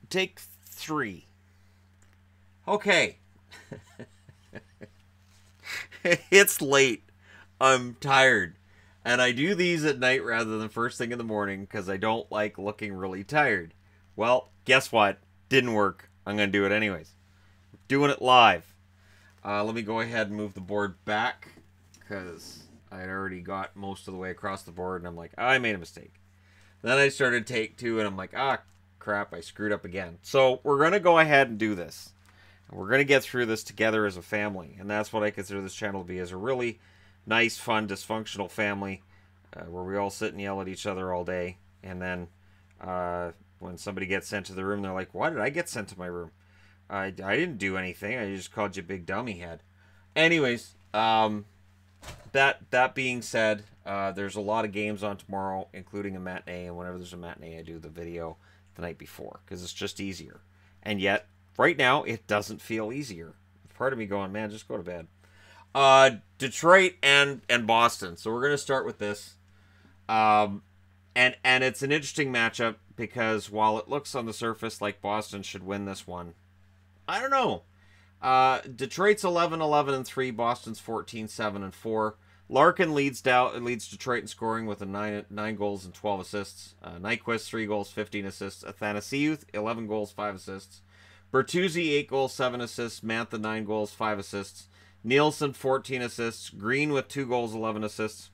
Take 3. Okay. It's late. I'm tired. And I do these at night rather than first thing in the morning because I don't like looking really tired. Well, guess what? Didn't work. I'm going to do it anyways. Doing it live. Let me go ahead and move the board back because I had already got most of the way across the board and I'm like, I made a mistake. Then I started take 2 and I'm like, crap, I screwed up again. So we're going to go ahead and do this. We're going to get through this together as a family. And that's what I consider this channel to be, as a really nice, fun, dysfunctional family where we all sit and yell at each other all day. And then when somebody gets sent to the room, they're like, why did I get sent to my room? I didn't do anything. I just called you big dummy head. Anyways, that being said, there's a lot of games on tomorrow, including a matinee. And whenever there's a matinee, I do the video the night before because it's just easier. And yet, right now, it doesn't feel easier. Part of me going, man, just go to bed. Detroit and Boston. So we're going to start with this. And it's an interesting matchup because while it looks on the surface like Boston should win this one, I don't know. Detroit's 11-11-3. Boston's 14-7-4. Larkin leads Detroit in scoring with 9 goals and 12 assists. Nyquist 3 goals, 15 assists. Athanasiou 11 goals, 5 assists. Bertuzzi 8 goals, 7 assists. Mantha 9 goals, 5 assists. Nielsen 14 assists. Green with 2 goals, 11 assists.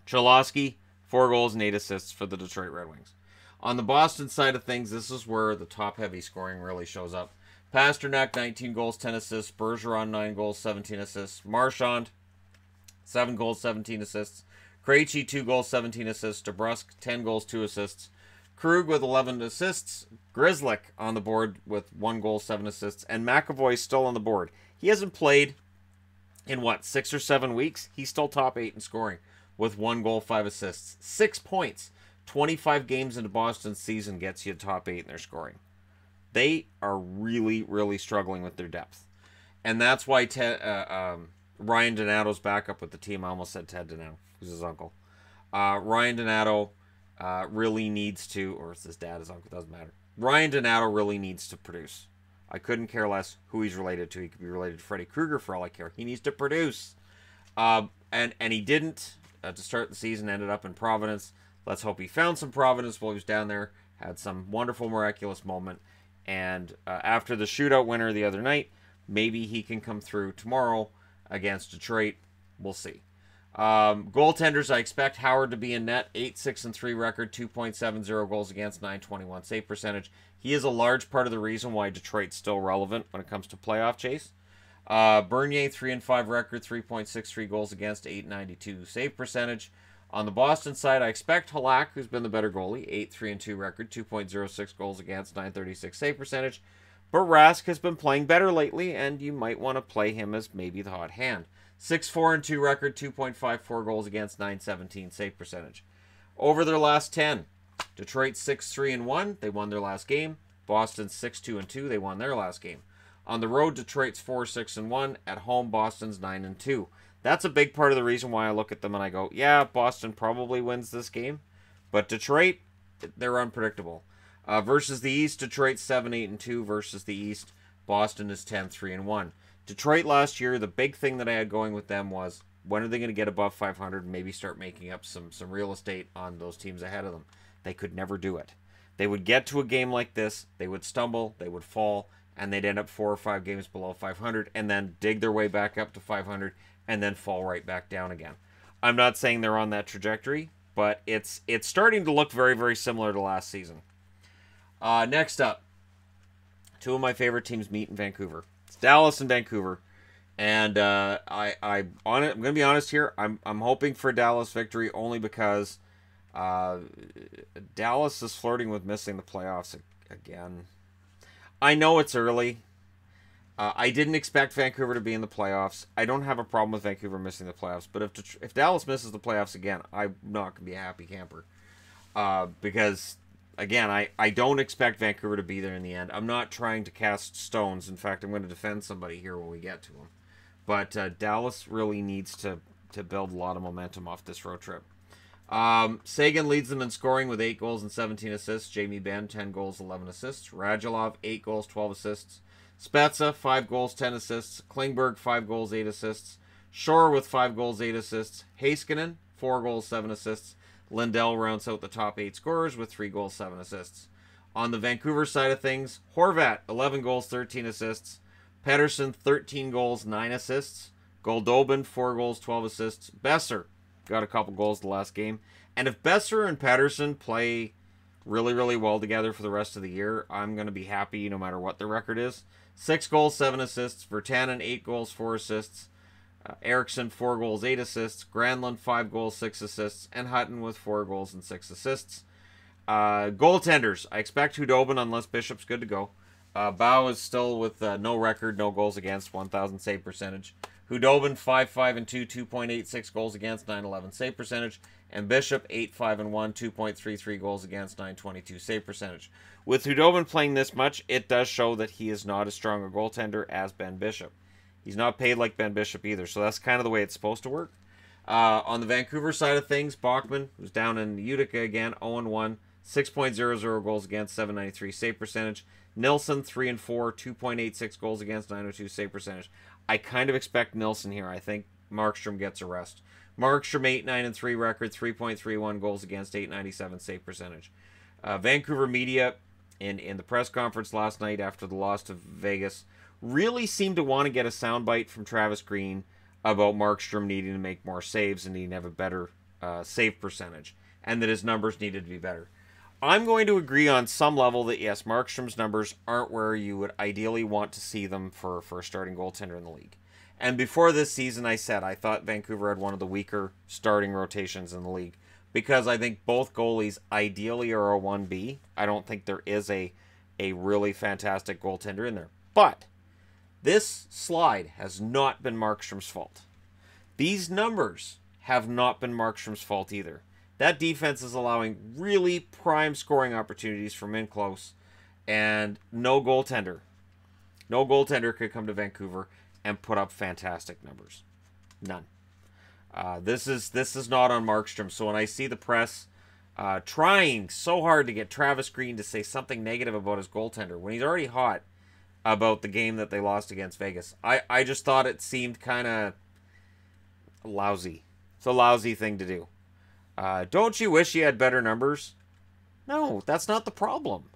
Cholowski 4 goals and 8 assists for the Detroit Red Wings. On the Boston side of things, this is where the top-heavy scoring really shows up. Pasternak, 19 goals, 10 assists. Bergeron, 9 goals, 17 assists. Marchand, 7 goals, 17 assists. Krejci, 2 goals, 17 assists. DeBrusk, 10 goals, 2 assists. Krug with 11 assists. Grzelcyk on the board with 1 goal, 7 assists. And McAvoy still on the board. He hasn't played in, 6 or 7 weeks? He's still top 8 in scoring with 1 goal, 5 assists. 6 points. 25 games into Boston's season gets you top 8 in their scoring. They are really, really struggling with their depth. And that's why Ryan Donato's back up with the team. I almost said Ted Donato, who's his uncle. Ryan Donato really needs to, or it's his dad, his uncle, doesn't matter. Ryan Donato really needs to produce. I couldn't care less who he's related to. He could be related to Freddy Krueger for all I care. He needs to produce. And he didn't to start the season, ended up in Providence. Let's hope he found some Providence while he was down there, had some wonderful, miraculous moment. And after the shootout winner the other night, maybe he can come through tomorrow against Detroit. We'll see. Goaltenders, I expect Howard to be in net. 8-6-3 record, 2.70 goals against, 921 save percentage. He is a large part of the reason why Detroit's still relevant when it comes to playoff chase. Bernier, 3-5 record, 3.63 goals against, 892 save percentage. On the Boston side, I expect Halak, who's been the better goalie, 8-3-2 record, 2.06 goals against, 936 save percentage. But Rask has been playing better lately, and you might want to play him as maybe the hot hand. 6-4-2 record, 2.54 goals against, 917 save percentage. Over their last 10, Detroit 6-3-1, they won their last game. Boston 6-2-2, they won their last game. On the road, Detroit's 4-6-1. At home, Boston's 9-2. That's a big part of the reason why I look at them and I go, yeah, Boston probably wins this game. But Detroit, they're unpredictable. Versus the East, Detroit 7-8-2. Versus the East, Boston is 10-3-1. Detroit last year, the big thing that I had going with them was, when are they going to get above 500 and maybe start making up some real estate on those teams ahead of them? They could never do it. They would get to a game like this, they would stumble, they would fall, and they'd end up 4 or 5 games below 500 and then dig their way back up to 500 and then fall right back down again. I'm not saying they're on that trajectory, but it's starting to look very, very similar to last season. Next up, 2 of my favorite teams meet in Vancouver. It's Dallas and Vancouver. And I'm going to be honest here. I'm hoping for a Dallas victory only because Dallas is flirting with missing the playoffs again. I know it's early. I didn't expect Vancouver to be in the playoffs. I don't have a problem with Vancouver missing the playoffs. But if Dallas misses the playoffs again, I'm not going to be a happy camper. Because, again, I don't expect Vancouver to be there in the end. I'm not trying to cast stones. In fact, I'm going to defend somebody here when we get to them. But Dallas really needs to build a lot of momentum off this road trip. Sagan leads them in scoring with 8 goals and 17 assists. Jamie Benn, 10 goals, 11 assists. Radulov, 8 goals, 12 assists. Spezza, 5 goals, 10 assists. Klingberg, 5 goals, 8 assists. Shore with 5 goals, 8 assists. Heiskanen, 4 goals, 7 assists. Lindell rounds out the top 8 scorers with 3 goals, 7 assists. On the Vancouver side of things, Horvat, 11 goals, 13 assists. Pettersson, 13 goals, 9 assists. Goldobin, 4 goals, 12 assists. Besser got a couple goals the last game. And if Besser and Pettersson play really, really well together for the rest of the year, I'm going to be happy no matter what the record is. 6 goals, 7 assists. Virtanen, 8 goals, 4 assists. Eriksson, 4 goals, 8 assists. Granlund, 5 goals, 6 assists. And Hutton with 4 goals and 6 assists. Goaltenders. I expect Hudobin unless Bishop's good to go. Bow is still with no record, no goals against, 1,000 save percentage. Hudobin, 5-5-2, 2.86 goals against, 911 save percentage. And Bishop, 8-5-1, 2.33 goals against, 922 save percentage. With Hudobin playing this much, it does show that he is not as strong a goaltender as Ben Bishop. He's not paid like Ben Bishop either, so that's kind of the way it's supposed to work. On the Vancouver side of things, Bachman, who's down in Utica again, 0-1, 6.00 goals against, 793 save percentage. Nilsson, 3-4, 2.86 goals against, 902 save percentage. I kind of expect Nilsson here. I think Markstrom gets a rest. Markstrom, 8-9-3 record, 3.31 goals against, 897 save percentage. Vancouver media, in the press conference last night after the loss to Vegas, really seemed to want to get a soundbite from Travis Green about Markstrom needing to make more saves and needing to have a better save percentage, and that his numbers needed to be better. I'm going to agree on some level that, yes, Markstrom's numbers aren't where you would ideally want to see them for a starting goaltender in the league. And before this season, I said I thought Vancouver had one of the weaker starting rotations in the league because I think both goalies ideally are a 1B. I don't think there is a really fantastic goaltender in there. But this slide has not been Markstrom's fault. These numbers have not been Markstrom's fault either. That defense is allowing really prime scoring opportunities from in close, and no goaltender could come to Vancouver and put up fantastic numbers. None. This is not on Markstrom. So when I see the press trying so hard to get Travis Green to say something negative about his goaltender when he's already hot about the game that they lost against Vegas, I just thought it seemed kind of lousy. It's a lousy thing to do. Don't you wish you had better numbers? No, that's not the problem.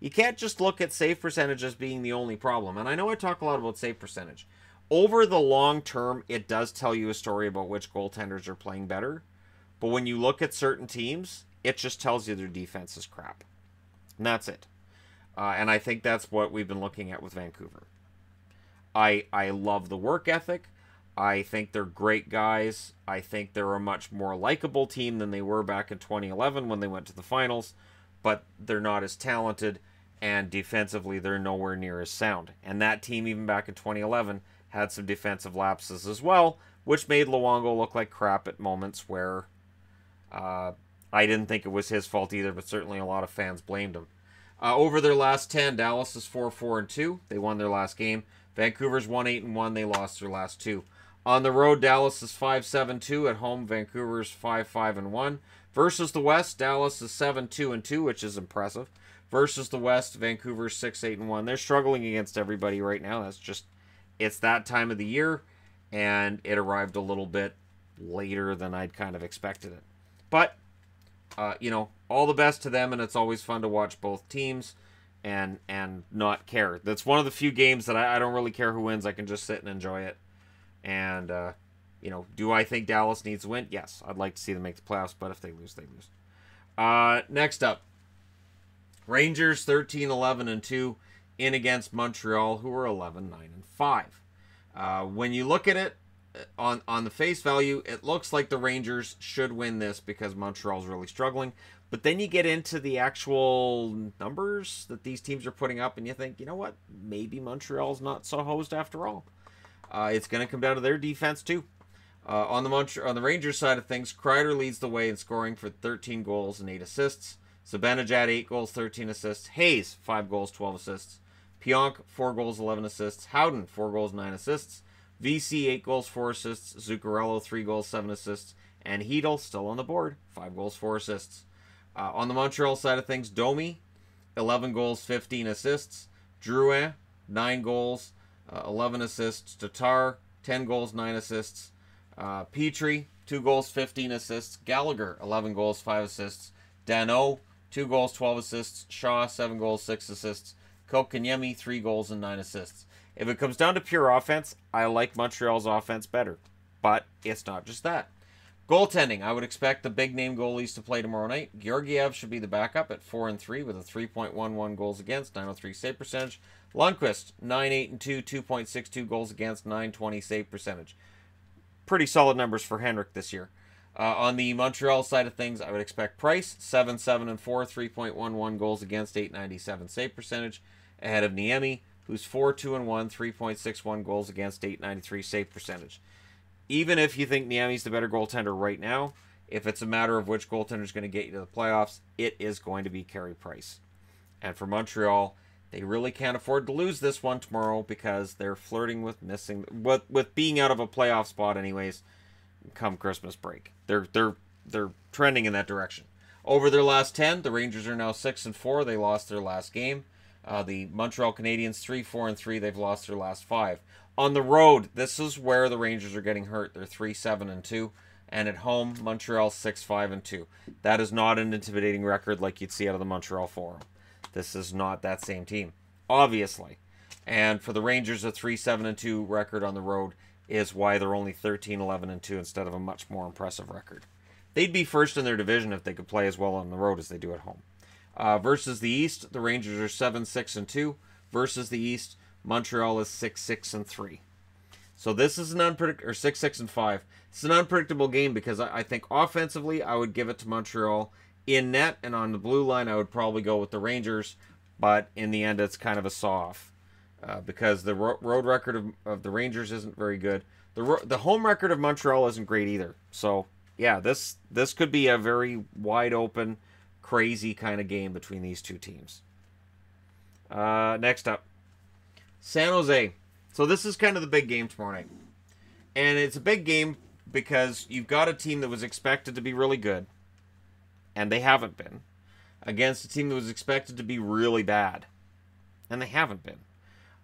You can't just look at save percentage as being the only problem. And I know I talk a lot about save percentage. Over the long term, it does tell you a story about which goaltenders are playing better. But when you look at certain teams, it just tells you their defense is crap. And that's it. And I think that's what we've been looking at with Vancouver. I love the work ethic. I think they're great guys. I think they're a much more likable team than they were back in 2011 when they went to the finals. But they're not as talented, and defensively they're nowhere near as sound. And that team, even back in 2011, had some defensive lapses as well, which made Luongo look like crap at moments where I didn't think it was his fault either, but certainly a lot of fans blamed him. Over their last 10, Dallas is 4-4-2. They won their last game. Vancouver's 1-8-1. They lost their last 2. On the road, Dallas is 5-7-2. At home, Vancouver's 5-5-1. Versus the West, Dallas is 7-2-2, which is impressive. Versus the West, Vancouver's 6-8-1. They're struggling against everybody right now. That's just, it's that time of the year, and it arrived a little bit later than I'd kind of expected it. But, you know, all the best to them, and it's always fun to watch both teams and not care. That's one of the few games that I don't really care who wins. I can just sit and enjoy it. And, you know, do I think Dallas needs to win? Yes. I'd like to see them make the playoffs, but if they lose, they lose. Next up, Rangers 13-11-2 in against Montreal, who are 11-9-5. When you look at it on the face value, it looks like the Rangers should win this because Montreal's really struggling. But then you get into the actual numbers that these teams are putting up, and you think, you know what? Maybe Montreal's not so hosed after all. It's going to come down to their defense, too. On the Rangers side of things, Kreider leads the way in scoring for 13 goals and 8 assists. Zibanejad, 8 goals, 13 assists. Hayes, 5 goals, 12 assists. Pionk, 4 goals, 11 assists. Howden, 4 goals, 9 assists. VC, 8 goals, 4 assists. Zuccarello, 3 goals, 7 assists. And Hedel still on the board, 5 goals, 4 assists. On the Montreal side of things, Domi, 11 goals, 15 assists. Drouin, 9 goals, 11 assists. Tatar, 10 goals, 9 assists. Petrie, 2 goals, 15 assists. Gallagher, 11 goals, 5 assists. Danault, 2 goals, 12 assists. Shaw, 7 goals, 6 assists. Kotkaniemi, 3 goals and 9 assists. If it comes down to pure offense, I like Montreal's offense better. But it's not just that. Goaltending, I would expect the big-name goalies to play tomorrow night. Georgiev should be the backup at 4-3 with a 3.11 goals against, 903 save percentage. Lundqvist, 9-8-2, 2.62 goals against, 920 save percentage. Pretty solid numbers for Henrik this year. On the Montreal side of things, I would expect Price, 7-7-4, 3.11 goals against, 897 save percentage, ahead of Niemi, who's 4-2-1, 3.61 goals against, 893 save percentage. Even if you think Niemi's the better goaltender right now, if it's a matter of which goaltender is going to get you to the playoffs, it is going to be Carey Price. And for Montreal, they really can't afford to lose this one tomorrow because they're flirting with with being out of a playoff spot anyways come Christmas break. They're trending in that direction. Over their last 10, the Rangers are now 6-4. They lost their last game. The Montreal Canadiens 3-4-3. They've lost their last 5. On the road, this is where the Rangers are getting hurt. They're 3-7-2. And at home, Montreal 6-5-2. That is not an intimidating record like you'd see out of the Montreal Forum. This is not that same team, obviously. And for the Rangers, a 3-7-2 record on the road is why they're only 13-11-2 instead of a much more impressive record. They'd be first in their division if they could play as well on the road as they do at home. Versus the East, the Rangers are 7-6-2. Versus the East, Montreal is 6-6-3. So this is an unpredictable, or 6-6-5. It's an unpredictable game because I think offensively I would give it to Montreal in net, and on the blue line I would probably go with the Rangers. But in the end, it's kind of a saw-off because the road record of the Rangers isn't very good. The home record of Montreal isn't great either. So yeah, this could be a very wide open, crazy kind of game between these two teams. Next up, San Jose. So this is kind of the big game tomorrow night. And it's a big game because you've got a team that was expected to be really good, and they haven't been, against a team that was expected to be really bad, and they haven't been.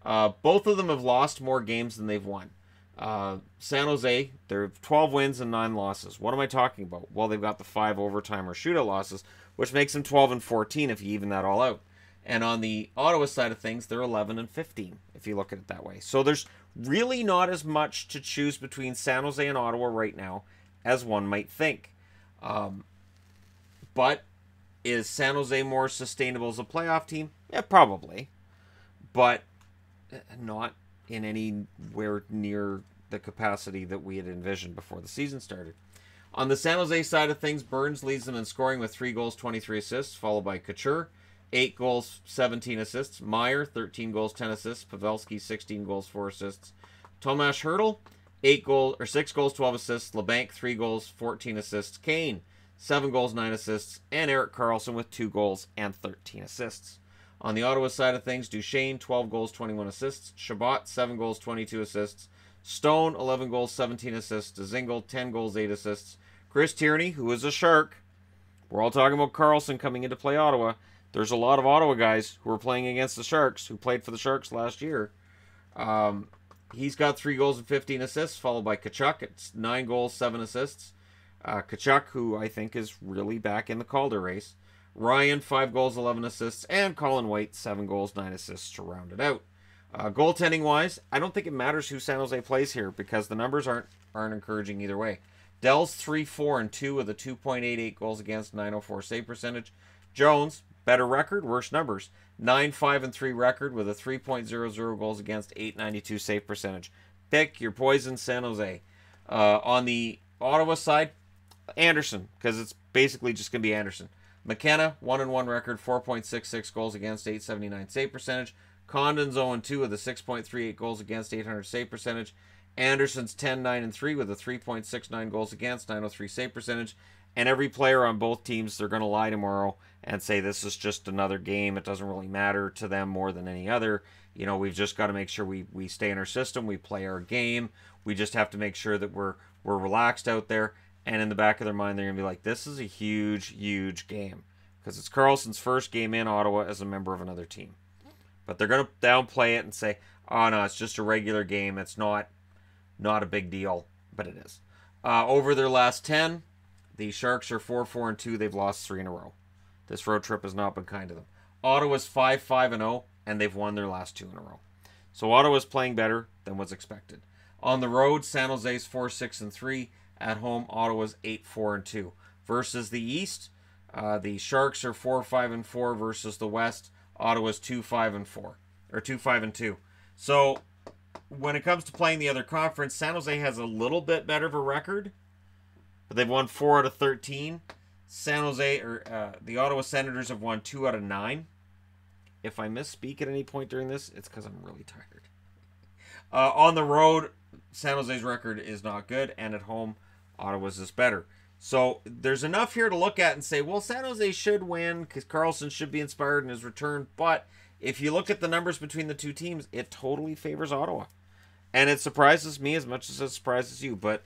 Both of them have lost more games than they've won. San Jose, they're 12 wins and 9 losses. What am I talking about? Well, they've got the 5 overtime or shootout losses, which makes them 12-14 if you even that all out. And on the Ottawa side of things, they're 11-15, if you look at it that way. So there's really not as much to choose between San Jose and Ottawa right now as one might think. But is San Jose more sustainable as a playoff team? Yeah, probably. But not in anywhere near the capacity that we had envisioned before the season started. On the San Jose side of things, Burns leads them in scoring with 3 goals, 23 assists, followed by Couture, 8 goals, 17 assists. Meyer, 13 goals, 10 assists. Pavelski, 16 goals, 4 assists. Tomas Hertl, 6 goals, 12 assists. LeBanc, 3 goals, 14 assists. Kane, 7 goals, 9 assists. And Erik Karlsson with 2 goals and 13 assists. On the Ottawa side of things, Duchesne, 12 goals, 21 assists. Chabot, 7 goals, 22 assists. Stone, 11 goals, 17 assists. Dzingel, 10 goals, 8 assists. Chris Tierney, who is a Shark. We're all talking about Karlsson coming in to play Ottawa. There's a lot of Ottawa guys who are playing against the Sharks, who played for the Sharks last year. He's got 3 goals and 15 assists, followed by Tkachuk. It's 9 goals, 7 assists. Tkachuk, who I think is really back in the Calder race. Ryan, 5 goals, 11 assists. And Colin White, 7 goals, 9 assists to round it out. Goaltending-wise, I don't think it matters who San Jose plays here because the numbers aren't encouraging either way. Dell's 3-4-2 with a 2.88 goals against, 904 save percentage. Jones, better record, worse numbers. 9-5-3 record with a 3.00 goals against, 892 save percentage. Pick your poison, San Jose. On the Ottawa side, Anderson, because it's basically just going to be Anderson. McKenna, 1-1 record, 4.66 goals against, 879 save percentage. Condon's 0-2 with a 6.38 goals against, 800 save percentage. Anderson's 10-9-3 with a 3.69 goals against, 903 save percentage. And every player on both teams, they're going to lie tomorrow and say this is just another game. It doesn't really matter to them more than any other. You know, we've just got to make sure we stay in our system. We play our game. We just have to make sure that we're relaxed out there. And in the back of their mind, they're going to be like, this is a huge, huge game. Because it's Karlsson's first game in Ottawa as a member of another team. But they're going to downplay it and say, oh, no, it's just a regular game. It's not a big deal. But it is. Over their last 10, the Sharks are 4-4-2. They've lost 3 in a row. This road trip has not been kind to them. Ottawa's 5-5-0, and they've won their last 2 in a row. So Ottawa's playing better than was expected. On the road, San Jose's 4-6-3. At home, Ottawa's 8-4-2. Versus the East, the Sharks are 4-5-4 versus the West. Ottawa's 2-5-4 or 2-5-2. So when it comes to playing the other conference, San Jose has a little bit better of a record, but they've won 4 out of 13. San Jose or the Ottawa Senators have won 2 out of 9. If I misspeak at any point during this, it's because I'm really tired. On the road, San Jose's record is not good, and at home, Ottawa's is better. So there's enough here to look at and say, well, San Jose should win because Karlsson should be inspired in his return. But if you look at the numbers between the two teams, it totally favors Ottawa. And it surprises me as much as it surprises you. But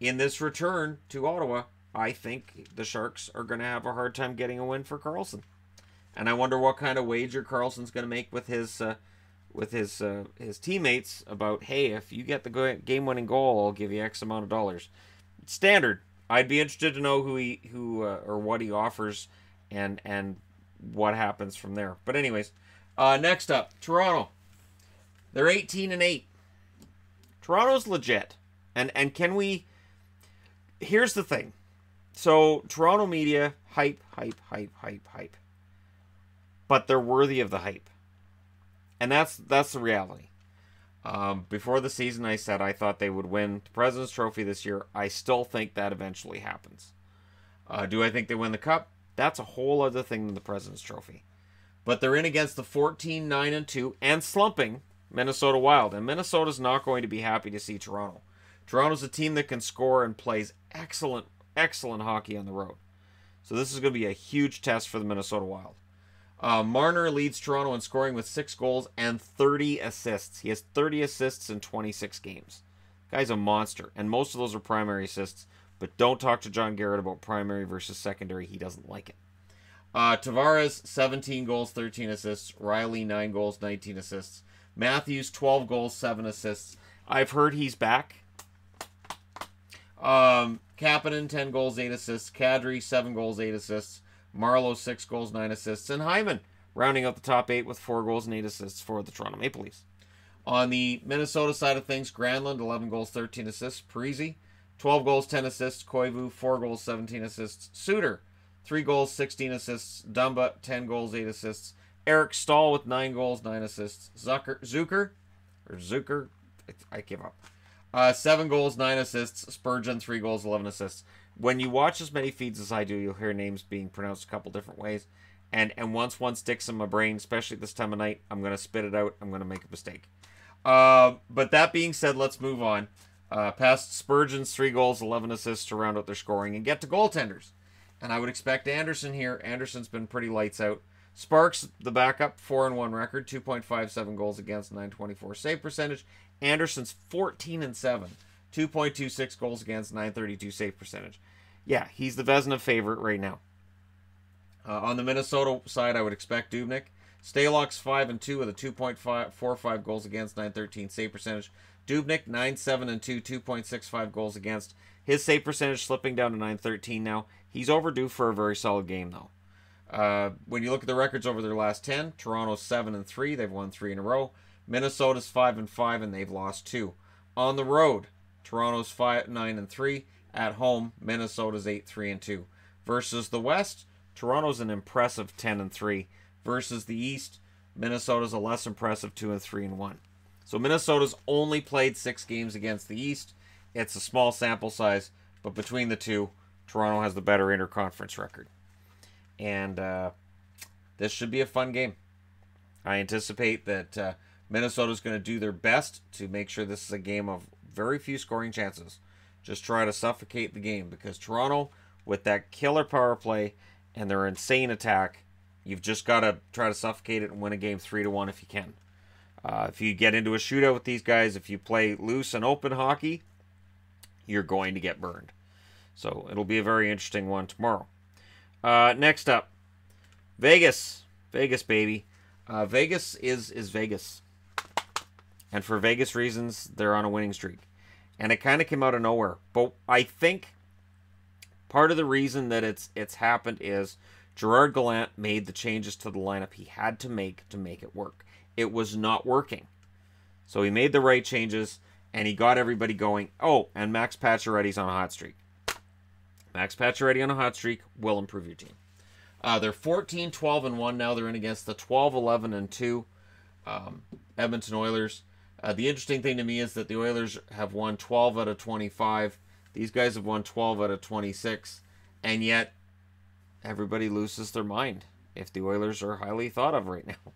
in this return to Ottawa, I think the Sharks are going to have a hard time getting a win for Karlsson. And I wonder what kind of wager Karlsson's going to make with his teammates about, hey, if you get the game-winning goal, I'll give you X amount of dollars. It's standard. I'd be interested to know who or what he offers and what happens from there. But anyways, next up, Toronto. They're 18-8. Toronto's legit. And can we... Here's the thing. So, Toronto media, hype. But they're worthy of the hype. And that's the reality. Before the season, I said I thought they would win the President's Trophy this year. I still think that eventually happens. Do I think they win the Cup? That's a whole other thing than the President's Trophy. But they're in against the 14-9-2 and slumping Minnesota Wild. And Minnesota's not going to be happy to see Toronto. Toronto's a team that can score and plays excellent hockey on the road. So this is going to be a huge test for the Minnesota Wild. Marner leads Toronto in scoring with 6 goals and 30 assists. He has 30 assists in 26 games. Guy's a monster, and most of those are primary assists. But don't talk to John Garrett about primary versus secondary. He doesn't like it. Tavares, 17 goals, 13 assists. Riley, 9 goals, 19 assists. Matthews, 12 goals, 7 assists. I've heard he's back. Kapanen, 10 goals, 8 assists. Kadri, 7 goals, 8 assists. Marleau, 6 goals, 9 assists. And Hyman, rounding out the top 8 with 4 goals and 8 assists for the Toronto Maple Leafs. On the Minnesota side of things, Granlund, 11 goals, 13 assists. Parise, 12 goals, 10 assists. Koivu, 4 goals, 17 assists. Suter, 3 goals, 16 assists. Dumba, 10 goals, 8 assists. Eric Stahl with 9 goals, 9 assists. Zucker, I give up. 7 goals, 9 assists. Spurgeon, 3 goals, 11 assists. When you watch as many feeds as I do, you'll hear names being pronounced a couple different ways. And once one sticks in my brain, especially this time of night, I'm going to spit it out. I'm going to make a mistake. But that being said, let's move on. Past Spurgeon's 3 goals, 11 assists to round out their scoring and get to goaltenders. And I would expect Anderson here. Anderson's been pretty lights out. Sparks, the backup, 4-1 record, 2.57 goals against, 924 save percentage. Anderson's 14-7. 2.26 goals against, 932 save percentage. Yeah, he's the Vezina favorite right now. On the Minnesota side, I would expect Dubnyk. Stalock's 5-2 with a 2.45 goals against, 913 save percentage. Dubnyk 9-7-2, 2.65 goals against. His save percentage slipping down to 913 now. He's overdue for a very solid game though. When you look at the records over their last 10, Toronto's 7-3. They've won 3 in a row. Minnesota's 5-5 and they've lost 2. On the road, Toronto's 9-3. At home, Minnesota's 8-3-2. Versus the West, Toronto's an impressive 10-3. Versus the East, Minnesota's a less impressive 2-3-1. So Minnesota's only played 6 games against the East. It's a small sample size, but between the two, Toronto has the better interconference record. And this should be a fun game. I anticipate that Minnesota's going to do their best to make sure this is a game of very few scoring chances. Just try to suffocate the game because Toronto, with that killer power play and their insane attack, you've just got to try to suffocate it and win a game 3-1 if you can. If you get into a shootout with these guys, if you play loose and open hockey, you're going to get burned. So it'll be a very interesting one tomorrow. Next up, Vegas. Vegas, baby. Vegas is Vegas. And for Vegas reasons, they're on a winning streak. And it kind of came out of nowhere. But I think part of the reason that it's happened is Gerard Gallant made the changes to the lineup he had to make it work. It was not working. So he made the right changes, and he got everybody going. Oh, and Max Pacioretty's on a hot streak. Max Pacioretty on a hot streak will improve your team. They're 14-12-1 now. They're in against the 12-11-2 Edmonton Oilers. The interesting thing to me is that the Oilers have won 12 out of 25. These guys have won 12 out of 26. And yet, everybody loses their mind if the Oilers are highly thought of right now.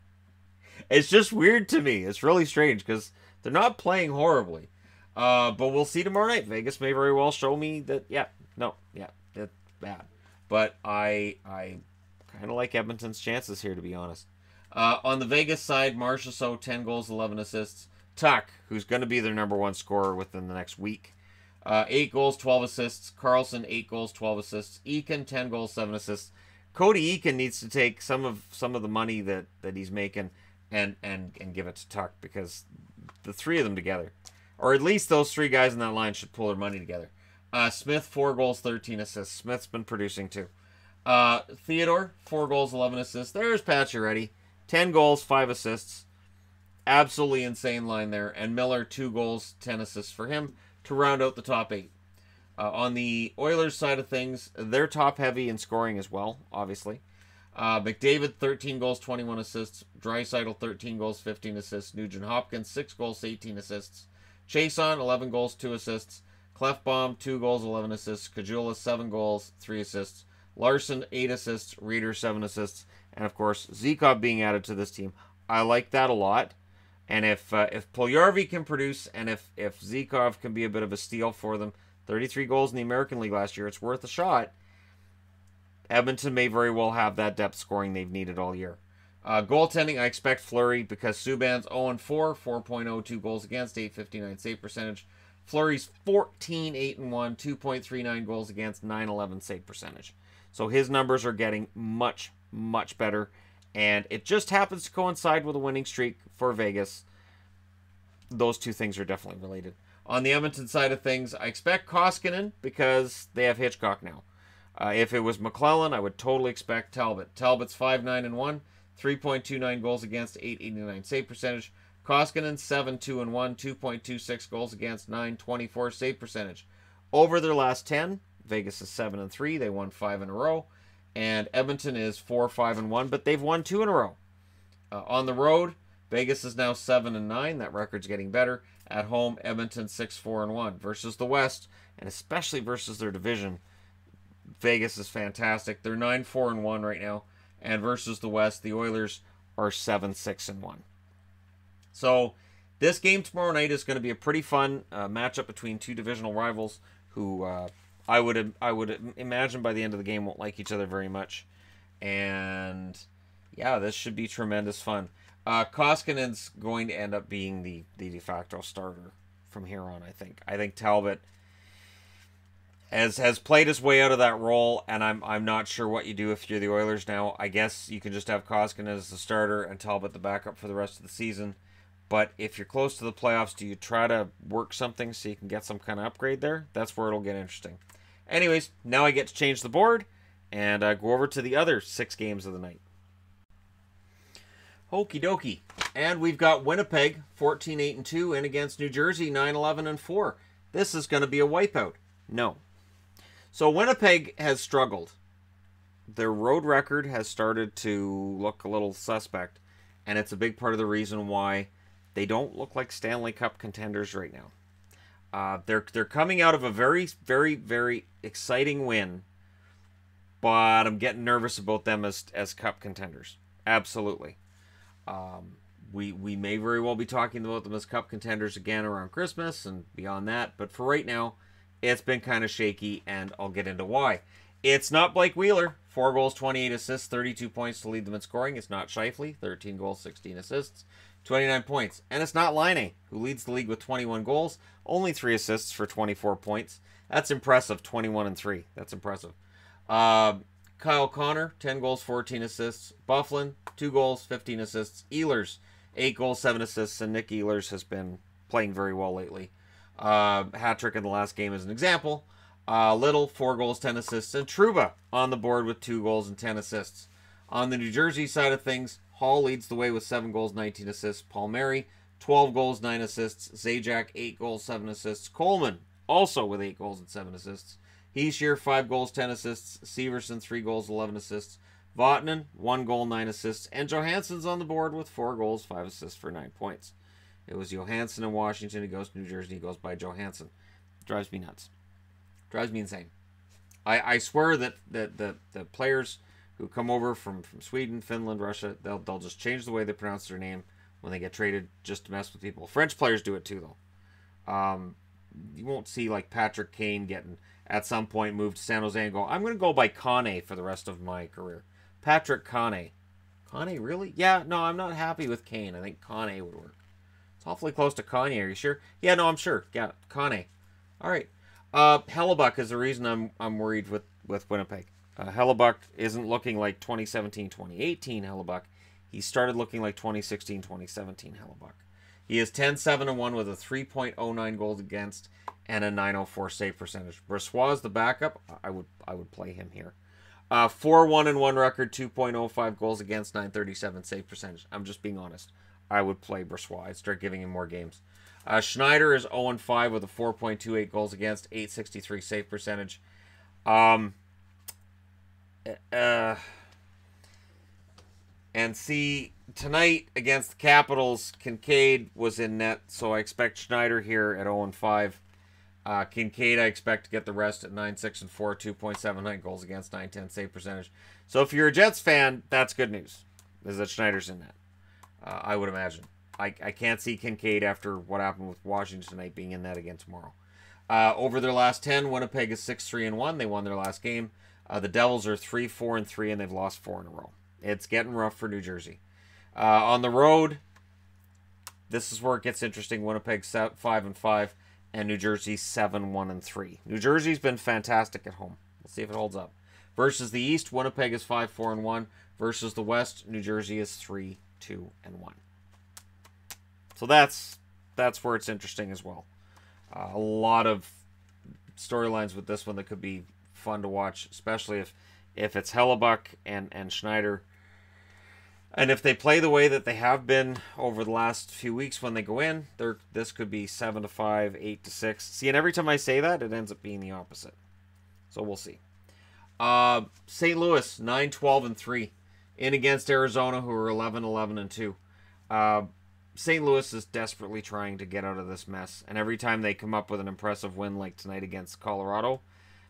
It's just weird to me. It's really strange because they're not playing horribly. But we'll see tomorrow night. Vegas may very well show me that, it's bad. But I kind of like Edmonton's chances here, to be honest. On the Vegas side, Marchessault, 10 goals, 11 assists. Tuck, who's going to be their number one scorer within the next week. 8 goals, 12 assists. Carlson, 8 goals, 12 assists. Eakin, 10 goals, 7 assists. Cody Eakin needs to take some of the money that he's making and give it to Tuck, because the three of them together, or at least those three guys in that line, should pull their money together. Smith, 4 goals, 13 assists. Smith's been producing too. Theodore, 4 goals, 11 assists. There's Pacioretty, 10 goals, 5 assists. Absolutely insane line there. And Miller, 2 goals, 10 assists for him to round out the top 8. On the Oilers side of things, they're top heavy in scoring as well, obviously. McDavid, 13 goals, 21 assists. Draisaitl, 13 goals, 15 assists. Nugent-Hopkins, 6 goals, 18 assists. Chason, 11 goals, 2 assists. Clefbaum, 2 goals, 11 assists. Caggiula, 7 goals, 3 assists. Larson, 8 assists. Reeder, 7 assists. And, of course, Zikov being added to this team. I like that a lot. And if Puljujarvi can produce, and if Zikov can be a bit of a steal for them, 33 goals in the American League last year, it's worth a shot. Edmonton may very well have that depth scoring they've needed all year. Goaltending, I expect Fleury, because Subban's 0-4, 4.02 goals against, 8.59 save percentage. Fleury's 14-8-1, 2.39 goals against, 9.11 save percentage. So his numbers are getting much, much better. And it just happens to coincide with a winning streak for Vegas. Those two things are definitely related. On the Edmonton side of things, I expect Koskinen, because they have Hitchcock now. If it was McClellan, I would totally expect Talbot. Talbot's 5-9-1, 3.29 goals against, 8.89 save percentage. Koskinen, 7-2-1, 2.26 goals against, 9.24 save percentage. Over their last 10, Vegas is 7-3. They won 5 in a row. And Edmonton is 4-5-1, but they've won 2 in a row. On the road, Vegas is now 7-9. That record's getting better. At home, Edmonton 6-4-1. Versus the West, and especially versus their division, Vegas is fantastic. They're 9-4-1 right now. And versus the West, the Oilers are 7-6-1. So this game tomorrow night is going to be a pretty fun matchup between two divisional rivals who I would imagine by the end of the game won't like each other very much. And yeah, this should be tremendous fun. Koskinen's going to end up being the de facto starter from here on, I think. I think Talbot has played his way out of that role, and I'm not sure what you do if you're the Oilers now. I guess you can just have Koskinen as the starter and Talbot the backup for the rest of the season. But if you're close to the playoffs, do you try to work something so you can get some kind of upgrade there? That's where it'll get interesting. Anyways, now I get to change the board and go over to the other 6 games of the night. Okie dokie. And we've got Winnipeg, 14-8-2, in against New Jersey, 9-11-4. This is going to be a wipeout. No. So Winnipeg has struggled. Their road record has started to look a little suspect, and it's a big part of the reason why they don't look like Stanley Cup contenders right now. They're coming out of a very, very, very exciting win, but I'm getting nervous about them as Cup contenders. Absolutely. We may very well be talking about them as Cup contenders again around Christmas and beyond that, but for right now, it's been kind of shaky, and I'll get into why. It's not Blake Wheeler, 4 goals, 28 assists, 32 points to lead them in scoring. It's not Scheifele, 13 goals, 16 assists, 29 points. And it's not Laine, who leads the league with 21 goals, only 3 assists for 24 points. That's impressive. 21-3. That's impressive. Kyle Connor, 10 goals, 14 assists. Bufflin, 2 goals, 15 assists. Ehlers, 8 goals, 7 assists. And Nick Ehlers has been playing very well lately. Hat trick in the last game as an example. Little, 4 goals, 10 assists. And Trouba on the board with 2 goals and 10 assists. On the New Jersey side of things, Hall leads the way with 7 goals, 19 assists. Palmieri, 12 goals, 9 assists. Zajac, 8 goals, 7 assists. Coleman, also with 8 goals and 7 assists. Hischier, 5 goals, 10 assists. Severson, 3 goals, 11 assists. Vatanen, 1 goal, 9 assists. And Johansson's on the board with 4 goals, 5 assists for 9 points. It was Johansson in Washington. He goes to New Jersey. He goes by Johansson. Drives me nuts. Drives me insane. I swear that the players who come over from Sweden, Finland, Russia, they'll just change the way they pronounce their name when they get traded just to mess with people. French players do it too, though. You won't see like Patrick Kane getting at some point moved to San Jose and go, I'm going to go by Kane for the rest of my career. Patrick Kane. Kane, really? Yeah, no, I'm not happy with Kane. I think Kane would work. It's awfully close to Kanye. Are you sure? Yeah, no, I'm sure. Yeah, Kane. All right. Hellebuck is the reason I'm worried with Winnipeg. Hellebuck isn't looking like 2017-2018 Hellebuck. He started looking like 2016-2017 Hellebuck. He is 10-7-1 with a 3.09 goals against and a 904 save percentage. Brossoit is the backup. I would play him here. 4-1-1 record, 2.05 goals against, 937 save percentage. I'm just being honest. I would play Brossoit. I'd start giving him more games. Schneider is 0-5 with a 4.28 goals against, 863 save percentage. And see, tonight against the Capitals, Kincaid was in net, so I expect Schneider here at 0-5. Kincaid, I expect to get the rest at 9-6-4, 2.79 goals against, 910 save percentage. So if you're a Jets fan, that's good news, is that Schneider's in net. I would imagine. I can't see Kincaid after what happened with Washington tonight being in net again tomorrow. Over their last 10, Winnipeg is 6-3-1. They won their last game. The Devils are 3-4-3, and they've lost 4 in a row. It's getting rough for New Jersey. On the road, this is where it gets interesting. Winnipeg's 5-5, and New Jersey's 7-1-3. New Jersey's been fantastic at home. We'll see if it holds up. Versus the East, Winnipeg is 5-4-1. Versus the West, New Jersey is 3-2-1. So that's where it's interesting as well. A lot of storylines with this one that could be fun to watch, especially if it's Hellebuck and Schneider. And if they play the way that they have been over the last few weeks when they go in, this could be 7-5, 8-6. See, and every time I say that, it ends up being the opposite. So we'll see. St. Louis, 9-12-3. In against Arizona, who are 11-11-2. St. Louis is desperately trying to get out of this mess. And every time they come up with an impressive win like tonight against Colorado,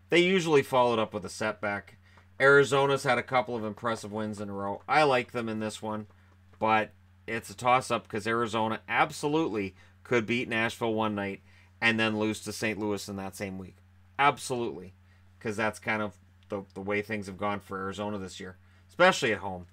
they usually follow it up with a setback. Arizona's had a couple of impressive wins in a row. I like them in this one, but it's a toss-up because Arizona absolutely could beat Nashville one night and then lose to St. Louis in that same week. Absolutely, because that's kind of the way things have gone for Arizona this year, especially at home.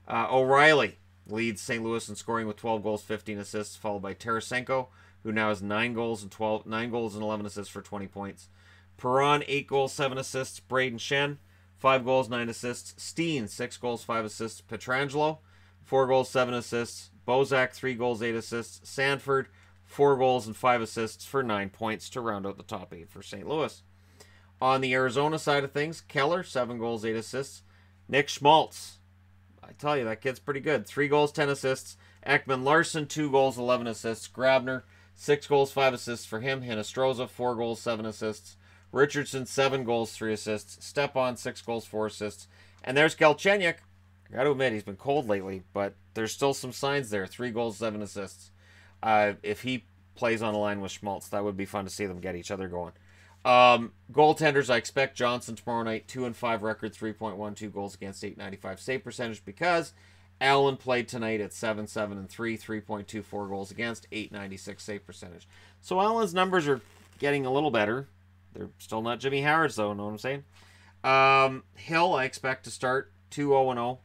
O'Reilly leads St. Louis in scoring with 12 goals, 15 assists, followed by Tarasenko, who now has 9 goals and 11 assists for 20 points. Perron, 8 goals, 7 assists. Braden Shen, 5 goals, 9 assists. Steen, 6 goals, 5 assists. Pietrangelo, 4 goals, 7 assists. Bozak, 3 goals, 8 assists. Sanford, 4 goals and 5 assists for 9 points to round out the top 8 for St. Louis. On the Arizona side of things, Keller, 7 goals, 8 assists. Nick Schmaltz, I tell you, that kid's pretty good. 3 goals, 10 assists. Ekman Larson, 2 goals, 11 assists. Grabner, 6 goals, 5 assists for him. Hinostroza, 4 goals, 7 assists. Richardson, 7 goals, 3 assists. Stepan, 6 goals, 4 assists. And there's Galchenyuk. I got to admit, he's been cold lately, but there's still some signs there. 3 goals, 7 assists. If he plays on a line with Schmaltz, that would be fun to see them get each other going. Goaltenders, I expect Johnson tomorrow night, 2-5 record, 3.12 goals against, 895 save percentage, because Allen played tonight at 7-7-3, 3.24 goals against, 896 save percentage. So Allen's numbers are getting a little better. They're still not Jimmy Harris, though, know what I'm saying? Hill, I expect to start 2-0-0.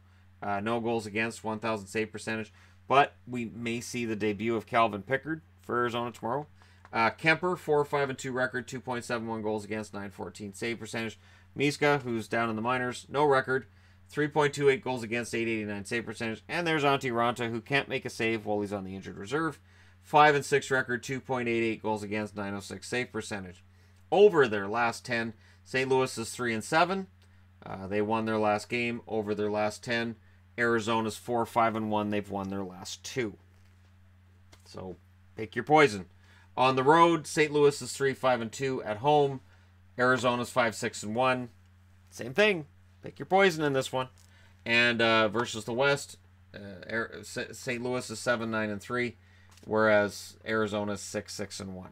No goals against, 1,000 save percentage. But we may see the debut of Calvin Pickard for Arizona tomorrow. Kemper, 4-5-2 record, 2.71 goals against, 914 save percentage. Miska, who's down in the minors, no record, 3.28 goals against, 889 save percentage. And there's Antti Ranta, who can't make a save while he's on the injured reserve. 5-6 record, 2.88 goals against, 906 save percentage. Over their last 10, St. Louis is 3-7. They won their last game. Over their last 10, Arizona's 4-5-1. They've won their last 2. So pick your poison. On the road, St. Louis is 3-5-2. At home, Arizona's 5-6-1. Same thing. Pick your poison in this one. And versus the West, St. Louis is 7-9-3, whereas Arizona is 6-6-1.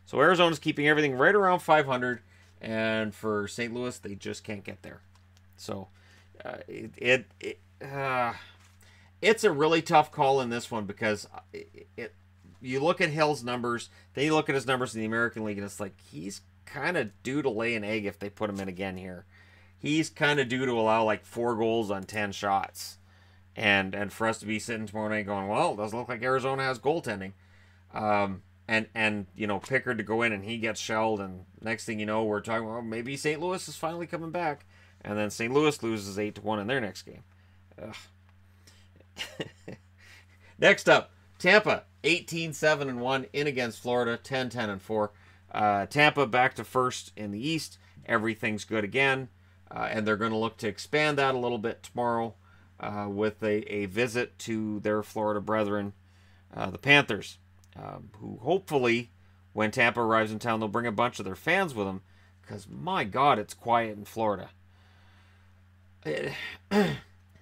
So Arizona's keeping everything right around 500, and for St. Louis, they just can't get there. So it's a really tough call in this one because you look at Hill's numbers, then you look at his numbers in the American League, and it's like he's kind of due to lay an egg if they put him in again here. He's kind of due to allow like 4 goals on 10 shots. And for us to be sitting tomorrow night going, well, it doesn't look like Arizona has goaltending. And you know, Pickard to go in and he gets shelled, and next thing you know, we're talking about maybe St. Louis is finally coming back. And then St. Louis loses 8-1 in their next game. Next up, Tampa, 18-7-1 in against Florida, 10-10-4. Tampa back to first in the East. Everything's good again. And they're going to look to expand that a little bit tomorrow with a visit to their Florida brethren, the Panthers, who hopefully, when Tampa arrives in town, they'll bring a bunch of their fans with them, because, my God, it's quiet in Florida.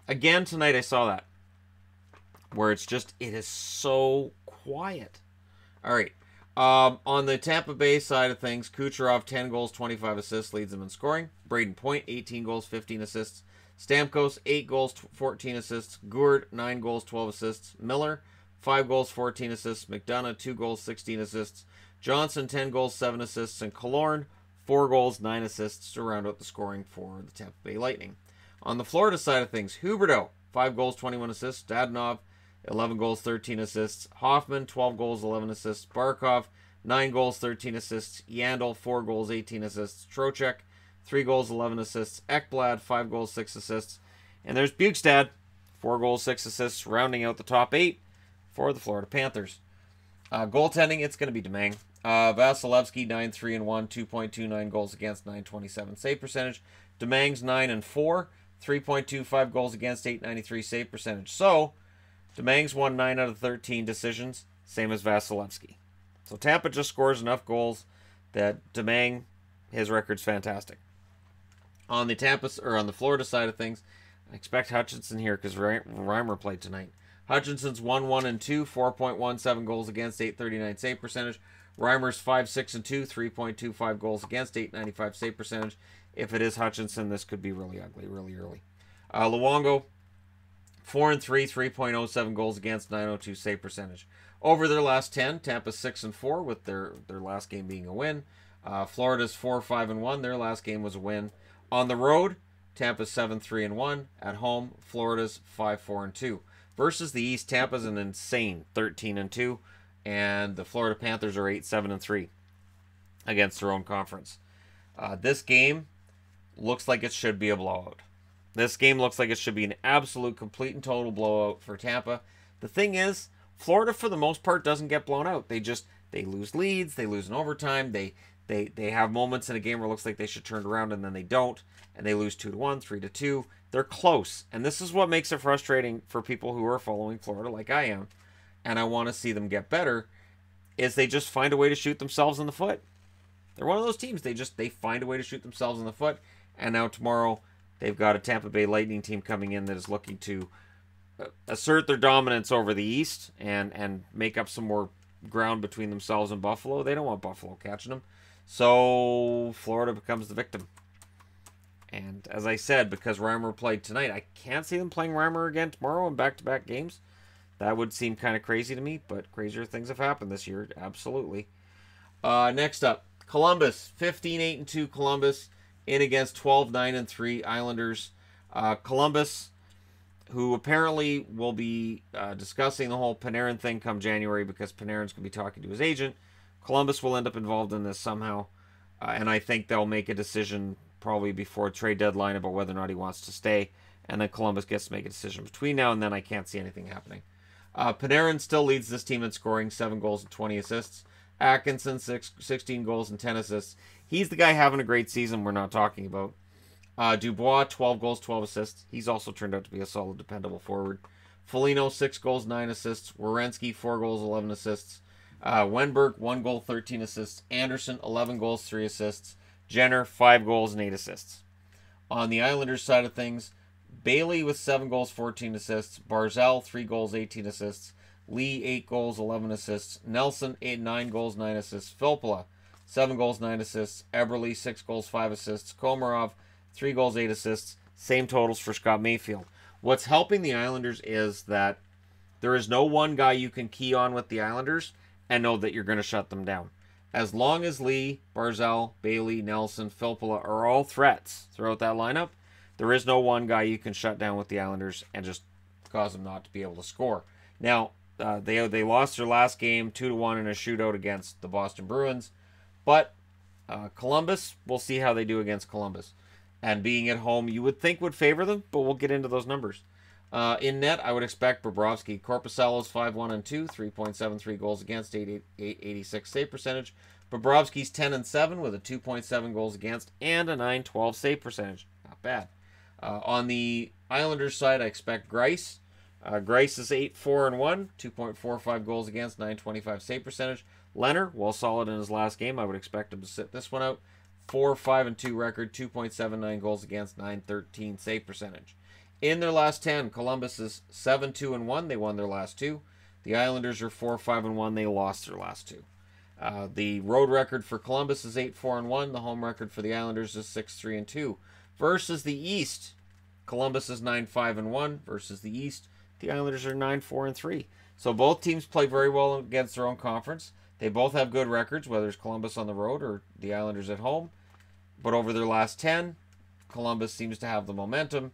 Again, tonight I saw that, where it is so quiet. All right. On the Tampa Bay side of things, Kucherov, 10 goals, 25 assists, leads them in scoring. Braden Point, 18 goals, 15 assists. Stamkos, 8 goals, 14 assists. Gourde, 9 goals, 12 assists. Miller, 5 goals, 14 assists. McDonough, 2 goals, 16 assists. Johnson, 10 goals, 7 assists. And Killorn, 4 goals, 9 assists to round out the scoring for the Tampa Bay Lightning. On the Florida side of things, Huberdeau, 5 goals, 21 assists. Dadonov, 11 goals, 13 assists. Hoffman, 12 goals, 11 assists. Barkov, 9 goals, 13 assists. Yandel, 4 goals, 18 assists. Trocheck, 3 goals, 11 assists. Ekblad, 5 goals, 6 assists. And there's Bukestad, 4 goals, 6 assists, rounding out the top 8 for the Florida Panthers. Goaltending, it's going to be Domingue. Vasilevsky, 9-3-1, 2.29 goals against, 927 save percentage. Domingue's 9-4, 3.25 goals against, 893 save percentage. So, Domingue's won 9 out of 13 decisions, same as Vasilevsky. So Tampa just scores enough goals that Domingue, his record's fantastic. On the Florida side of things, I expect Hutchinson here because Reimer played tonight. Hutchinson's 1-1-2, 4.17 goals against, 839 save percentage. Reimer's 5-6-2, 3.25 goals against, 895 save percentage. If it is Hutchinson, this could be really ugly, really early. Luongo, 4-3, 3.07 goals against, 902 save percentage. Over their last 10, Tampa's 6-4 with their last game being a win. Florida's 4-5-1. Their last game was a win. On the road, Tampa's 7-3-1. At home, Florida's 5-4-2. Versus the East, Tampa's an insane 13-2, and the Florida Panthers are 8-7-3 against their own conference. This game looks like it should be a blowout. This game looks like it should be an absolute, complete, and total blowout for Tampa. The thing is, Florida, for the most part, doesn't get blown out. They lose leads. They lose in overtime. They have moments in a game where it looks like they should turn it around, and then they don't. And they lose 2-1, 3-2. They're close. And this is what makes it frustrating for people who are following Florida like I am, and I want to see them get better, is they just find a way to shoot themselves in the foot. They're one of those teams. They find a way to shoot themselves in the foot. And now tomorrow, they've got a Tampa Bay Lightning team coming in that is looking to assert their dominance over the East and make up some more ground between themselves and Buffalo. They don't want Buffalo catching them. So Florida becomes the victim. And as I said, because Reimer played tonight, I can't see them playing Reimer again tomorrow in back-to-back games. That would seem kind of crazy to me, but crazier things have happened this year, absolutely. Next up, Columbus, 15-8-2 Columbus in against 12-9-3 Islanders. Columbus, who apparently will be discussing the whole Panarin thing come January because Panarin's going to be talking to his agent, Columbus will end up involved in this somehow. And I think they'll make a decision probably before trade deadline about whether or not he wants to stay. And then Columbus gets to make a decision. Between now and then, I can't see anything happening. Panarin still leads this team in scoring, 7 goals and 20 assists. Atkinson, 16 goals and 10 assists. He's the guy having a great season we're not talking about. Dubois, 12 goals, 12 assists. He's also turned out to be a solid, dependable forward. Foligno, 6 goals, 9 assists. Werenski, 4 goals, 11 assists. Wenberg, 1 goal, 13 assists. Anderson, 11 goals, 3 assists. Jenner, 5 goals and 8 assists. On the Islanders side of things, Bailey with 7 goals, 14 assists. Barzal, 3 goals, 18 assists. Lee, 8 goals, 11 assists. Nelson, 9 goals, 9 assists. Filppula, 7 goals, 9 assists. Eberle, 6 goals, 5 assists. Komarov, 3 goals, 8 assists. Same totals for Scott Mayfield. What's helping the Islanders is that there is no one guy you can key on with the Islanders and know that you're going to shut them down. As long as Lee, Barzal, Bailey, Nelson, Filppula are all threats throughout that lineup, there is no one guy you can shut down with the Islanders and just cause them not to be able to score. Now, they lost their last game 2-1 in a shootout against the Boston Bruins, but Columbus, we'll see how they do against Columbus. And being at home, you would think would favor them, but we'll get into those numbers. In net, I would expect Bobrovsky. Korpisalo's 5-1-2, 3.73 goals against, 86 save percentage. Bobrovsky's 10-7 with a 2.7 goals against and a 912 save percentage. Not bad. On the Islanders side, I expect Greiss. Greiss is 8-4-1, 2.45 goals against, 925 save percentage. Leonard, while solid in his last game, I would expect him to sit this one out. 4-5-2 record, 2.79 goals against, 913 save percentage. In their last 10, Columbus is 7-2-1. They won their last 2. The Islanders are 4-5-1. They lost their last 2. The road record for Columbus is 8-4-1. The home record for the Islanders is 6-3-2. Versus the East, Columbus is 9-5-1. Versus the East, the Islanders are 9-4-3. So both teams play very well against their own conference. They both have good records, whether it's Columbus on the road or the Islanders at home. But over their last 10, Columbus seems to have the momentum.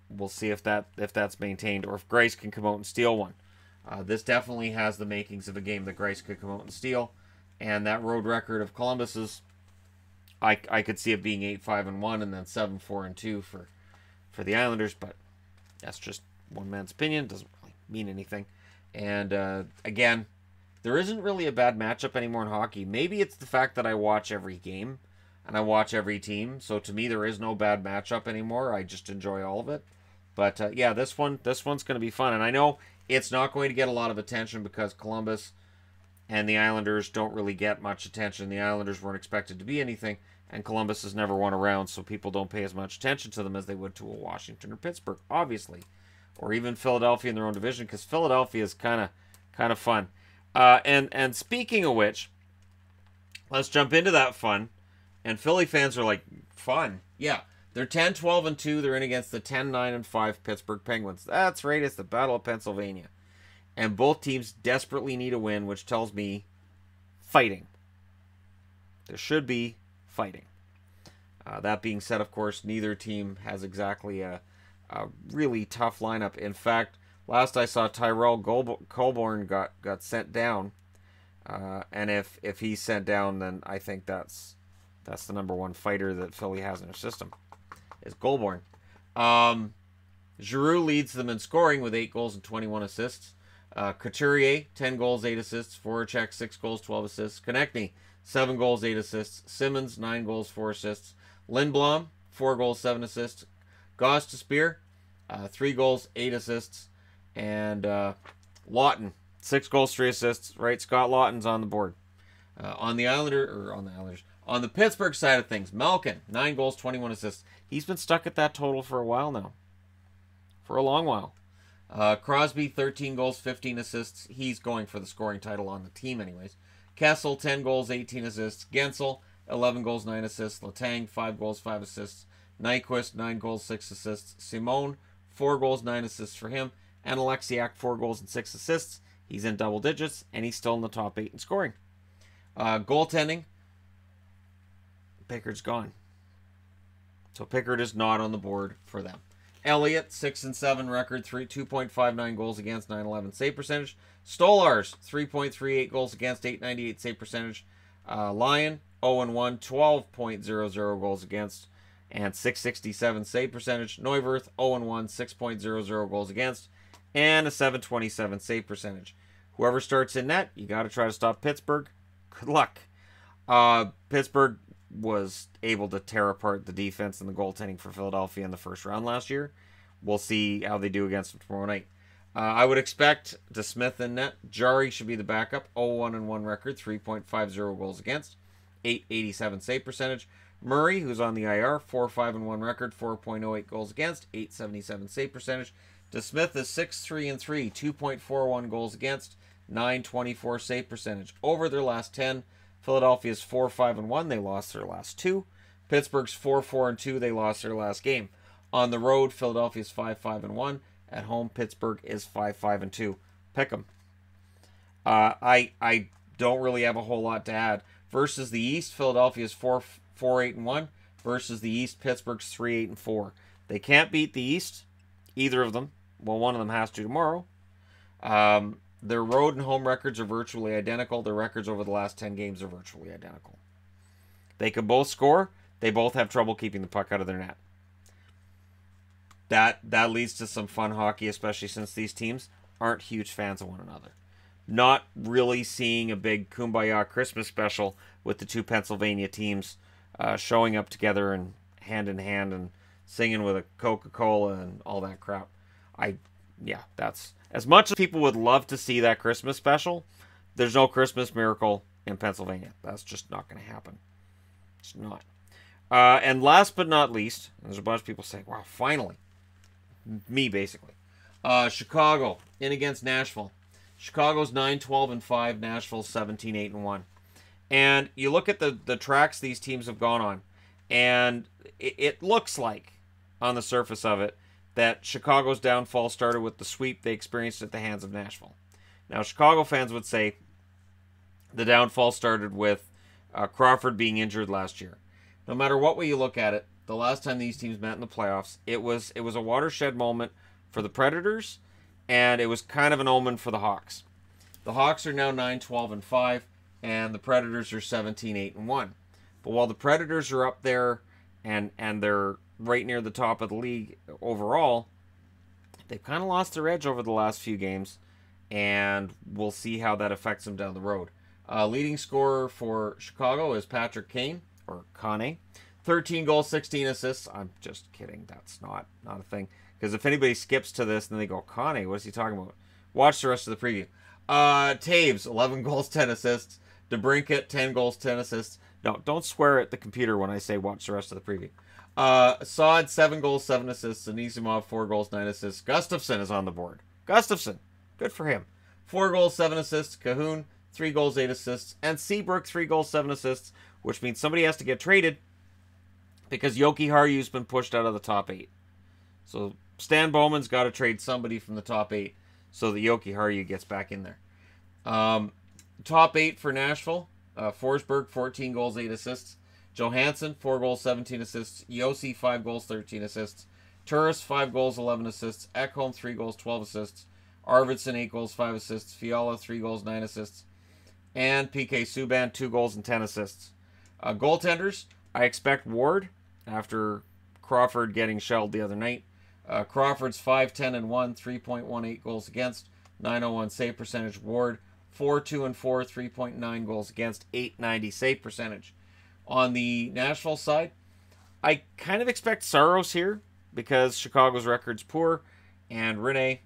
We'll see if that's maintained or if Greiss can come out and steal one. This definitely has the makings of a game that Greiss could come out and steal. And that road record of Columbus's, I could see it being 8-5-1 and then 7-4-2 for the Islanders. But that's just one man's opinion. Doesn't really mean anything. And again, there isn't really a bad matchup anymore in hockey. Maybe it's the fact that I watch every game and I watch every team. So to me, there is no bad matchup anymore. I just enjoy all of it. But yeah, this one's going to be fun. And I know it's not going to get a lot of attention because Columbus and the Islanders don't really get much attention. The Islanders weren't expected to be anything, and Columbus has never won a round, so people don't pay as much attention to them as they would to a Washington or Pittsburgh, obviously. Or even Philadelphia in their own division, because Philadelphia is kind of fun. And speaking of which, let's jump into that fun. And Philly fans are like, fun? Yeah. They're 10-12-2. They're in against the 10-9-5 Pittsburgh Penguins. That's right. It's the Battle of Pennsylvania. And both teams desperately need a win, which tells me fighting. There should be fighting. That being said, of course, neither team has exactly a really tough lineup. In fact, last I saw, Tyrell Colborn got sent down. And if he's sent down, then I think that's the number one fighter that Philly has in their system, is Goulbourne. Giroux leads them in scoring with 8 goals and 21 assists. Couturier, 10 goals, 8 assists. Voracek, 6 goals, 12 assists. Konechny, 7 goals, 8 assists. Simmons, 9 goals, 4 assists. Lindblom, 4 goals, 7 assists. Goss to Spear, 3 goals, 8 assists. And Lawton, 6 goals, 3 assists. Right, Scott Lawton's on the board. On the Pittsburgh side of things, Malkin, 9 goals, 21 assists. He's been stuck at that total for a while now. For a long while. Crosby, 13 goals, 15 assists. He's going for the scoring title on the team anyways. Kessel, 10 goals, 18 assists. Gensel, 11 goals, 9 assists. Letang, 5 goals, 5 assists. Nyquist, 9 goals, 6 assists. Simone, 4 goals, 9 assists for him. And Alexiak, 4 goals and 6 assists. He's in double digits, and he's still in the top 8 in scoring. Goaltending, Pickard's gone. So Pickard is not on the board for them. Elliott, 6-7 record, 2.59 goals against, 911 save percentage. Stolarz, 3.38 goals against, 898 save percentage. Lyon, 0-1, 12.00 goals against, and 667 save percentage. Neuwirth, 0-1, 6.00 goals against, and a 727 save percentage. Whoever starts in net, you got to try to stop Pittsburgh. Good luck. Pittsburgh was able to tear apart the defense and the goaltending for Philadelphia in the first round last year. We'll see how they do against them tomorrow night. I would expect DeSmith in net. Jari should be the backup. 0-1 record, 3.50 goals against, 887 save percentage. Murray, who's on the IR, 4-5-1 record, 4.08 goals against, 877 save percentage. DeSmith is 6-3-3, 2.41 goals against, 924 save percentage. Over their last 10, Philadelphia's 4-5-1. They lost their last 2. Pittsburgh's 4-4-2. They lost their last game. On the road, Philadelphia's 5-5-1. At home, Pittsburgh is 5-5-2. Pick 'em. I don't really have a whole lot to add. Versus the East, Philadelphia's 4-8-1. Versus the East, Pittsburgh's 3-8-4. They can't beat the East, either of them. Well, one of them has to tomorrow. Their road and home records are virtually identical. Their records over the last 10 games are virtually identical. They can both score. They both have trouble keeping the puck out of their net. That leads to some fun hockey, especially since these teams aren't huge fans of one another. Not really seeing a big Kumbaya Christmas special with the two Pennsylvania teams showing up together and hand in hand and singing with a Coca-Cola and all that crap. That's... As much as people would love to see that Christmas special, there's no Christmas miracle in Pennsylvania. That's just not going to happen. It's not. And last but not least, there's a bunch of people saying, wow, finally. Me, basically. Chicago, in against Nashville. Chicago's 9-12-5, Nashville's 17-8-1. And you look at the tracks these teams have gone on, and it looks like, on the surface of it, that Chicago's downfall started with the sweep they experienced at the hands of Nashville. Now, Chicago fans would say the downfall started with Crawford being injured last year. No matter what way you look at it, the last time these teams met in the playoffs, it was a watershed moment for the Predators, and it was kind of an omen for the Hawks. The Hawks are now 9-12-5, and the Predators are 17-8-1. But while the Predators are up there and they're right near the top of the league overall, they've kind of lost their edge over the last few games, and we'll see how that affects them down the road. Leading scorer for Chicago is Patrick Kane, or Kane. 13 goals, 16 assists. I'm just kidding. That's not a thing. Because if anybody skips to this and they go, Kane, what is he talking about? Watch the rest of the preview. Taves, 11 goals, 10 assists. DeBrincat, 10 goals, 10 assists. No, don't swear at the computer when I say watch the rest of the preview. Saad, 7 goals, 7 assists. Anisimov, 4 goals, 9 assists. Gustafsson is on the board. Gustafsson, good for him. 4 goals, 7 assists. Cahoon, 3 goals, 8 assists. And Seabrook, 3 goals, 7 assists, which means somebody has to get traded because Yoki Haryu's been pushed out of the top 8. So Stan Bowman's got to trade somebody from the top 8 so that Yoki Haryu gets back in there. Top 8 for Nashville. Forsberg, 14 goals, 8 assists. Johansson, 4 goals, 17 assists. Yossi, 5 goals, 13 assists. Turris, 5 goals, 11 assists. Ekholm, 3 goals, 12 assists. Arvidsson, 8 goals, 5 assists. Fiala, 3 goals, 9 assists. And PK Subban, 2 goals and 10 assists. Goaltenders, I expect Ward, after Crawford getting shelled the other night. Crawford's 5-10-1, 3.18 goals against, 901 save percentage. Ward, 4-2-4, 3.9 goals against, 890 save percentage. On the Nashville side, I kind of expect Saros here because Chicago's record's poor, and Rene,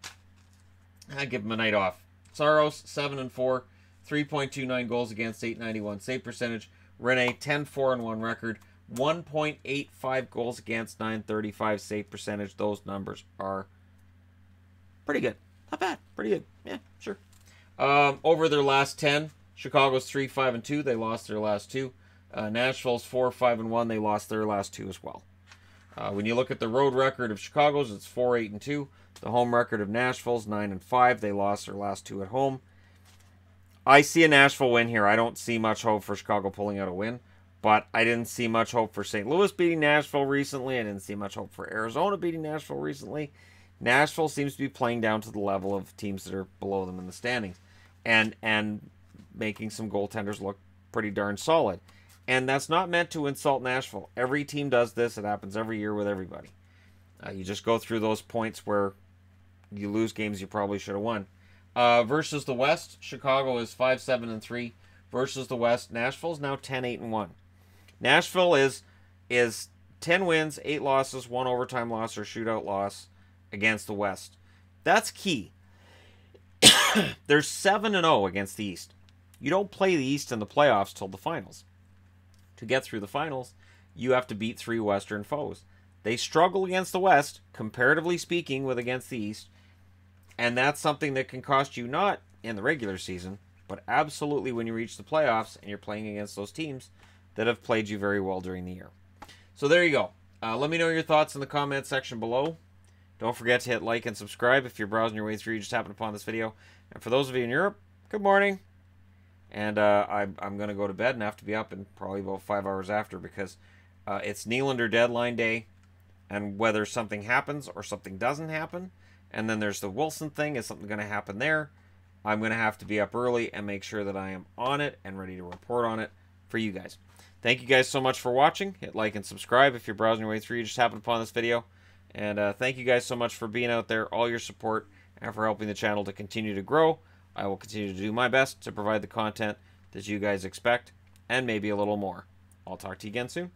I give him a night off. Saros, 7-4, 3.29 goals against, 891 save percentage. Rene, 10-4-1 record, 1.85 goals against, 935 save percentage. Those numbers are pretty good. Not bad. Pretty good. Yeah, sure. Over their last 10, Chicago's 3-5-2. They lost their last 2. Nashville's 4-5-1. They lost their last 2 as well. When you look at the road record of Chicago's, it's 4-8-2. The home record of Nashville's 9-5. They lost their last 2 at home. I see a Nashville win here. I don't see much hope for Chicago pulling out a win. But I didn't see much hope for St. Louis beating Nashville recently. I didn't see much hope for Arizona beating Nashville recently. Nashville seems to be playing down to the level of teams that are below them in the standings, and making some goaltenders look pretty darn solid. And that's not meant to insult Nashville. Every team does this. It happens every year with everybody. You just go through those points where you lose games you probably should have won. Versus the West, Chicago is 5-7-3. Versus the West, Nashville's now 10-8-1. Nashville is 10 wins, 8 losses, 1 overtime loss or shootout loss against the West. That's key. They're 7-0 against the East. You don't play the East in the playoffs till the finals. To get through the finals, you have to beat 3 Western foes. They struggle against the West, comparatively speaking, with against the East. And that's something that can cost you not in the regular season, but absolutely when you reach the playoffs and you're playing against those teams that have played you very well during the year. So there you go. Let me know your thoughts in the comment section below. Don't forget to hit like and subscribe if you're browsing your way through. You just happened upon this video. And for those of you in Europe, good morning. And I'm going to go to bed and have to be up in probably about 5 hours after, because it's Nylander deadline day. And whether something happens or something doesn't happen, and then there's the Wilson thing, is something going to happen there, I'm going to have to be up early and make sure that I am on it and ready to report on it for you guys. Thank you guys so much for watching. Hit like and subscribe if you're browsing your way through. You just happened upon this video. And thank you guys so much for being out there, all your support, and for helping the channel to continue to grow. I will continue to do my best to provide the content that you guys expect, and maybe a little more. I'll talk to you again soon.